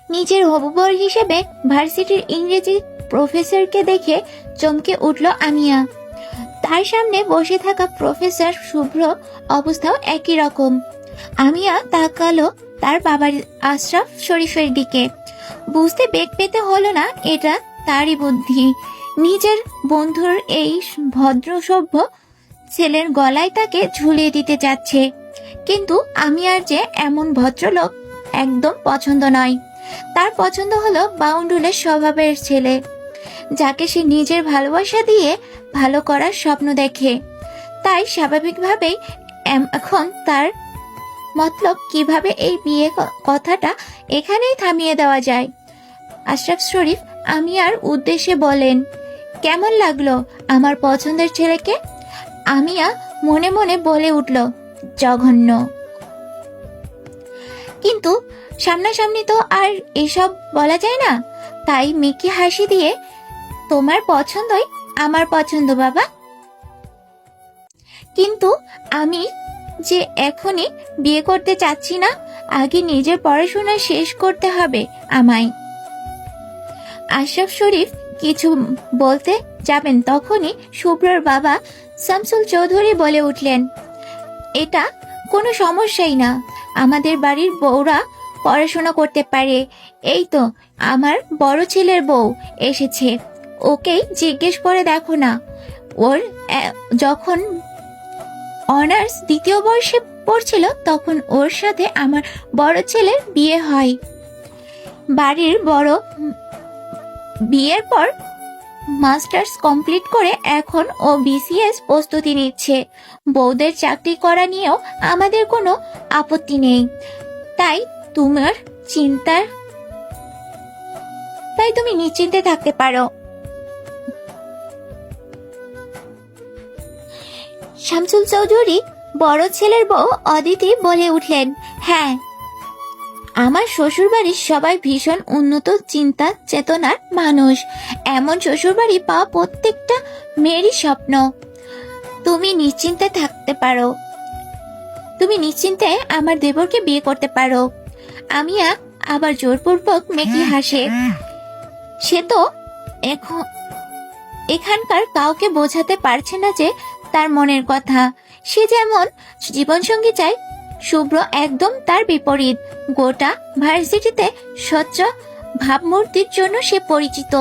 নিজের হবু বর হিসেবে ভার্সিটির ইংরেজি প্রফেসরকে দেখে চমকে উঠল আমিয়া। তার সামনে বসে থাকা প্রফেসর শুভ্র অবস্থাও একই রকম। আমিয়া তাকালো তার বাবার আশরাফ শরীফের দিকে। বুঝতে বেগ পেতে হলো না এটা তারই বুদ্ধি। নিজের বন্ধুর এই ভদ্র সভ্য ছেলের গলায় তাকে ঝুলিয়ে দিতে যাচ্ছে। কিন্তু আমিয়ার যে এমন ভদ্রলোক একদম পছন্দ নয়। তার পছন্দ হলো বাউন্ডুলের স্বভাবের ছেলে, যাকে সে নিজের ভালোবাসা দিয়ে ভালো করার স্বপ্ন দেখে। তাই স্বাভাবিকভাবেই এখন তার মতলব কিভাবে এই বিয়ে কথাটা এখানেই থামিয়ে দেওয়া যায়। আশরাফ শরীফ আমিয়ার উদ্দেশ্যে বলেন, কেমন লাগলো আমার পছন্দের ছেলেকে? আমিয়া মনে মনে বলে উঠল, জঘন্য। কিন্তু সামনাসামনি তো আর এসব বলা যায় না। তাই মিকি হাসি দিয়ে, তোমার পছন্দই আমার পছন্দ বাবা, কিন্তু আমি যে এখনই বিয়ে করতে চাচ্ছি না, আগে নিজের পড়াশোনা শেষ করতে হবে আমায়। আশরাফ শরীফ কিছু বলতে যাবেন তখনই শুভ্রর বাবা শামসুল চৌধুরী বলে উঠলেন, এটা কোনো সমস্যাই না, আমাদের বাড়ির বউরা পড়াশোনা করতে পারে। এই তো আমার বড় ছেলের বউ এসেছে, ওকেই জিজ্ঞেস করে দেখো না। ওর যখন অনার্স দ্বিতীয় বর্ষে পড়ছিল তখন ওর সাথে আমার বড় ছেলের বিয়ে হয়। বাড়ির বড় বিয়ের পর মাস্টার্স কমপ্লিট করে এখন ও বিসিএস প্রস্তুতি নিচ্ছে। বউদের চাকরি করা নিয়েও আমাদের কোনো আপত্তি নেই। তাই তুমি নিশ্চিন্তে থাকতে পারো। শামসুল চৌধুরী বড় ছেলের বউ অদিতি বলে উঠলেন, হ্যাঁ, আমার শ্বশুরবাড়ির সবাই ভীষণ উন্নত চিন্তা চেতনার মানুষ। এমন শ্বশুরবাড়ি পাওয়া প্রত্যেকটা মেয়েরই স্বপ্ন। তুমি নিশ্চিন্তে থাকতে পারো, তুমি নিশ্চিন্তে আমার দেবরকে বিয়ে করতে পারো। আমিয়া আবার জোরপূর্বক মেকি হাসে। সে তো এখানকার কাউকে বোঝাতে পারছে না যে তার মনের কথা। সে যেমন জীবনসঙ্গী চায়, শুভ্র একদম তার বিপরীত। গোটা ভার্সিটিতে স্বচ্ছ ভাবমূর্তির জন্য সে পরিচিত,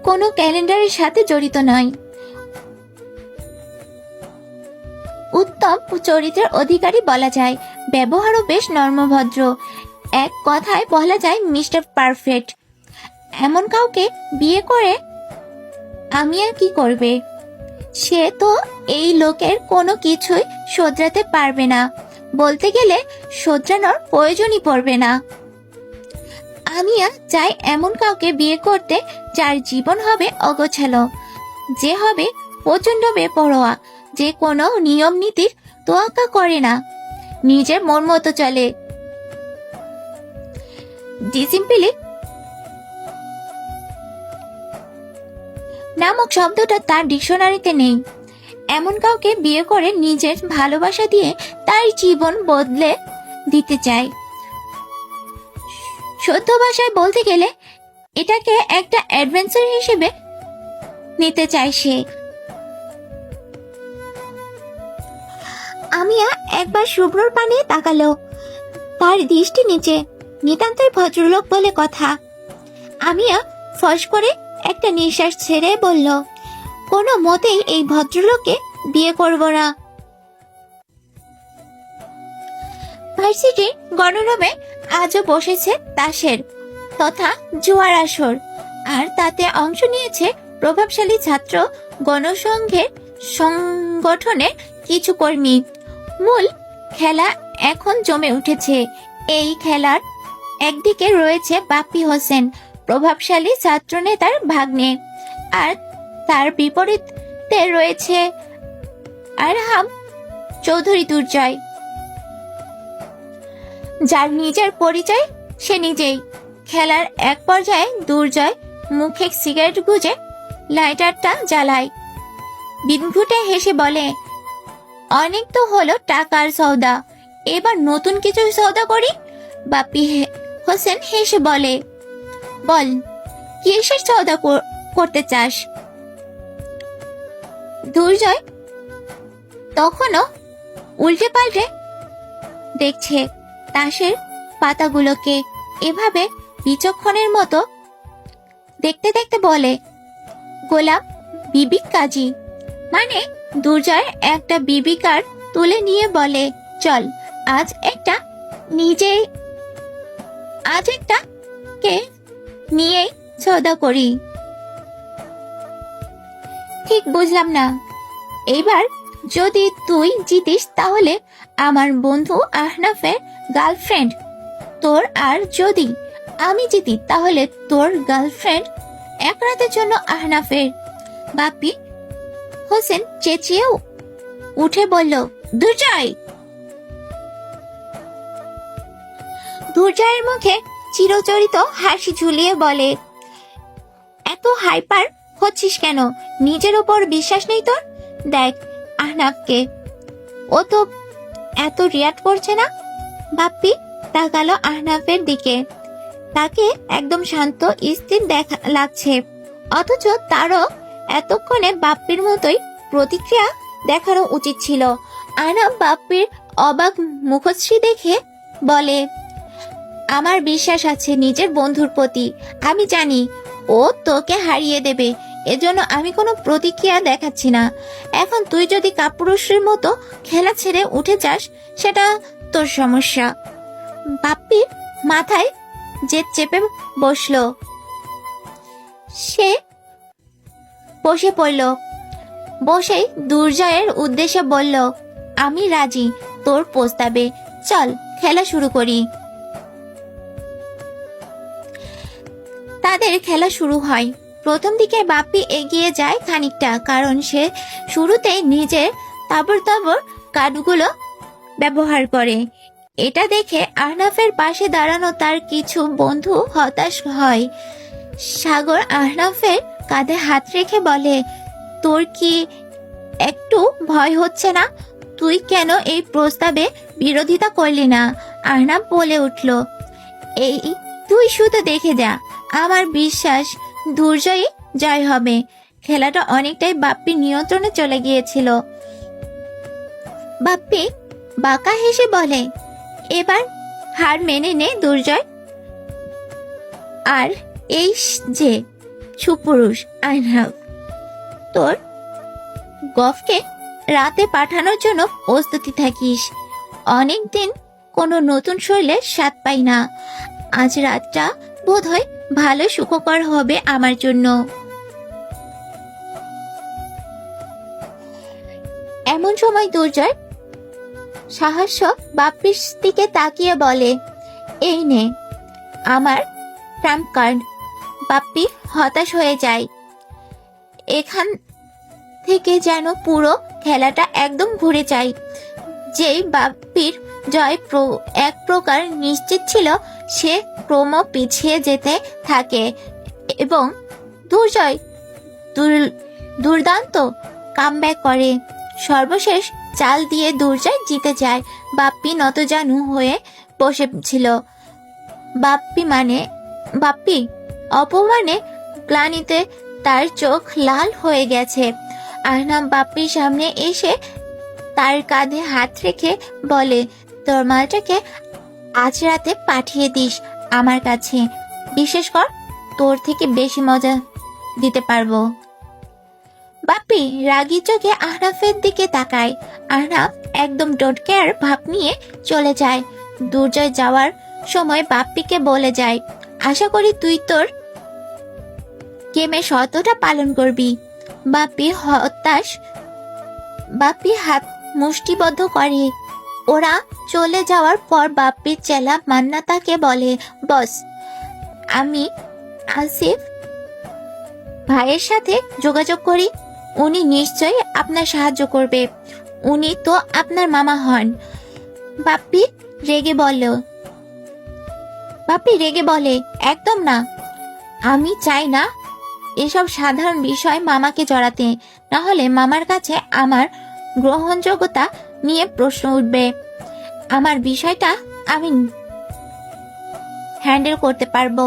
কোনো ক্যালেন্ডারের সাথে জড়িত নয়। উত্তম চরিত্রের অধিকারী বলা যায়, ব্যবহারও বেশ নর্মভদ্র। এক কথায় বলা যায় মিস্টার পারফেক্ট। এমন কাউকে বিয়ে করে আমি আর কি করবে? সে তো এই লোকের কোনো কিছুই শোধরাতে পারবে না, বলতে গেলে শোধরানোর প্রয়োজনই পড়বে না। আমিয়া চাই এমন কাউকে বিয়ে করতে যার জীবন হবে অগোছালো, যে হবে প্রচন্ড বেপরোয়া, যে কোনো নিয়ম নীতির তোয়াক্কা করে না, নিজের মন মতো চলে। ডিসিপ্লিন নামক শব্দটা তার ডিকশনারিতে নেই। এমন কাউকে বিয়ে করে নিজের ভালোবাসা দিয়ে তার জীবন বদলে দিতে চায়। সত্য ভাষায় বলতে গেলে এটাকে একটা অ্যাডভেঞ্চার হিসেবে নিতে চায় সে। আমিয়া একবার শুভ্রর পানে তাকালো। তার দৃষ্টি নিচে, নিতান্তই ভদ্রলোক বলে কথা। আমিয়া ফস করে একটা নিঃশ্বাস ছেড়ে বলল, কোনো মতেই এই ভদ্রলোককে বিয়ে করব না। ভার্সিটির গণরমে আজও বসেছে তাসের তথা জুয়ার আসর, আর তাতে অংশ নিয়েছে প্রভাবশালী ছাত্র গণসংঘের সংগঠনের কিছু কর্মী। মূল খেলা এখন জমে উঠেছে। এই খেলার একদিকে রয়েছে বাপ্পি হোসেন, প্রভাবশালী ছাত্রনেতার ভাগ্নে, আর তার বিপরীতে রয়েছে আরহাম চৌধুরী দুর্জয়, যার নিজের পরিচয় সে নিজেই। খেলার এক পর্যায়ে দুর্জয় মুখে সিগারেট গুজে লাইটারটা জ্বালায়। বিনঘুটে হেসে বলে, অনেক তো হলো টাকার সওদা, এবার নতুন কিছু সওদা করি। বাপ্পি হোসেন হেসে বলে, বল কিসের সওদা করতে চাস? দুর্জয় তখনও উল্টে পাল্টে দেখছে তাসের পাতাগুলোকে। এভাবে বিচক্ষণের মতো দেখতে দেখতে বলে, গোলাম বিবি কাজী। মানে দুর্জয় একটা বিবি কার্ড তুলে নিয়ে বলে, চল আজ একটা কে নিয়েই সওদা করি। ঠিক বুঝলাম না। এইবার যদি তুই জিতিস তাহলে আমার বন্ধু আহনাফের গার্লফ্রেন্ড তোর, আর যদি আমি জিতি তাহলে তোর গার্লফ্রেন্ড এক রাতের জন্য আহনাফের। বাপ্পি হোসেন চেঁচিয়ে উঠে বলল, দুর্জয়। দুর্জয়ের মুখে চিরচরিত হাসি ঝুলিয়ে বলে, এত হাইপার হচ্ছিস কেন? নিজের উপর বিশ্বাস নেই তোর? দেখ আহনাফকে, ও তো এত রিয়াক্ট করছে না। বাপ্পি তাকালো আহনাফের দিকে। তাকে একদম শান্ত স্থির লাগছে, অথচ তারও এতক্ষণে বাপ্পির মতোই প্রতিক্রিয়া দেখানো উচিত ছিল। আহনাফ বাপ্পির অবাক মুখশ্রী দেখে বলে, আমার বিশ্বাস আছে নিজের বন্ধুর প্রতি। আমি জানি ও তোকে হারিয়ে দেবে, এজন্য আমি কোনো প্রতিক্রিয়া দেখাচ্ছি না। এখন তুই যদি কাপুরুষের মতো খেলা ছেড়ে উঠে যাস সেটা তোর সমস্যা। বাপ্পির মাথায় জেদ চেপে বসলো। সে বসে পড়ল। বসেই দুর্জয়ের উদ্দেশ্যে বলল, আমি রাজি তোর প্রস্তাবে, চল খেলা শুরু করি। তাদের খেলা শুরু হয়। প্রথম দিকে বাপ্পি এগিয়ে যায় খানিকটা, কারণ সে শুরুতেই নিজের তাবড় কার্ডগুলো ব্যবহার করে। এটা দেখে আহনাফের পাশে দাঁড়ানো তার কিছু বন্ধু হতাশ হয়। সাগর আহনাফের কাঁধে হাত রেখে বলে, তোর কি একটু ভয় হচ্ছে না? তুই কেন এই প্রস্তাবে বিরোধিতা করলি না? আহনাফ বলে উঠল, এই তুই শুধু দেখে যা, আমার বিশ্বাস দুর্জয়ই জয় হবে। খেলাটা অনেকটাই বাপ্পির নিয়ন্ত্রণে চলে গিয়েছিল। বাপ্পি বাঁকা হেসে বলে, এবার হার মেনে নে দুর্জয়। আর এই যে সুপুরুষ আহনাফ, তোর গফকে রাতে পাঠানোর জন্য প্রস্তুতি থাকিস। অনেকদিন কোনো নতুন শৈলের স্বাদ পাই না। আজ রাতটা বোধহয় ভালো সুখকর হবে আমার জন্য। এমন সময় দুর্জয় সাহস বাপ্পির দিকে তাকিয়ে বলে, এই নে আমার ট্রাম্প কার্ড। বাপ্পি হতাশ হয়ে যায়। এখান থেকে যেন পুরো খেলাটা একদম ঘুরে যায়। যেই বাপ্পির জয় এক প্রকার নিশ্চিত ছিল, সে ক্রম পিছিয়ে যেতে থাকে এবং দুর্জয় দুর্দান্ত কামব্যাক করে। সর্বশেষ চাল দিয়ে দুর্জয় জিতে যায়। বাপ্পি নতজানু হয়ে বসেছিল। বাপ্পি অপমানে গ্লানিতে তার চোখ লাল হয়ে গেছে। আহনাফ বাপ্পির সামনে এসে তার কাঁধে হাত রেখে বলে, তোর মালটাকে আজ রাতে পাঠিয়ে দিস আমার কাছে। বিশেষ কর, তোর থেকে বেশি মজা দিতে পারবো। বাপ্পি রাগী চোখে আহনাফের দিকে তাকায়। আহনাফ একদম ডোন্ট কেয়ার ভাব নিয়ে চলে যায়। দুর্জয় যাওয়ার সময় বাপ্পিকে বলে যায়, আশা করি তুই তোর গেমের শর্তটা পালন করবি। বাপ্পি হাত মুষ্টিবদ্ধ করে। ওরা চলে যাওয়ার পর বাপ্পির চেলা মান্না তাকে বলে, বস আমি আসিফ ভাইয়ের সাথে যোগাযোগ করি, উনি নিশ্চয়ই আপনার সাহায্য করবে। উনি তো আপনার মামা হন। বাপ্পি রেগে বলে, একদম না। আমি চাই না এসব সাধারণ বিষয় মামাকে জড়াতে, না হলে মামার কাছে আমার গ্রহণযোগ্যতা নিয়ে প্রশ্ন উঠবে। আমার বিষয়টা আমি হ্যান্ডেল করতে পারবো।